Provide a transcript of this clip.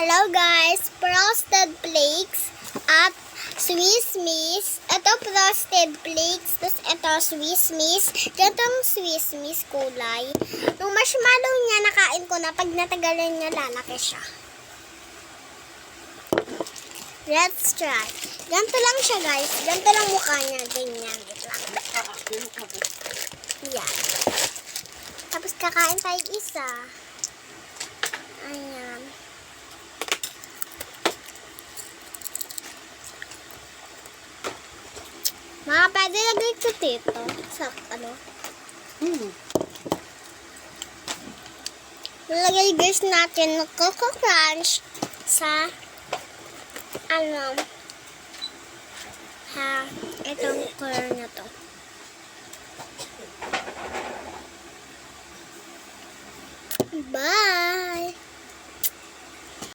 Hello guys! Frosted Flakes at Swiss Miss. Ito Frosted Flakes, tapos ito Swiss Miss. Ganitong Swiss Miss kulay. Yung marshmallow niya, nakain ko na. Pag natagalan niya, lalaki siya. Let's try. Ganito lang siya guys. Ganito lang mukha niya. Ganyan. Yan. Tapos kakain tayo isa. Ayan. Mga pwede lagay ko dito. Sa ano? Lalagay guys natin ng Coco Crunch sa ano itong color na to. Bye!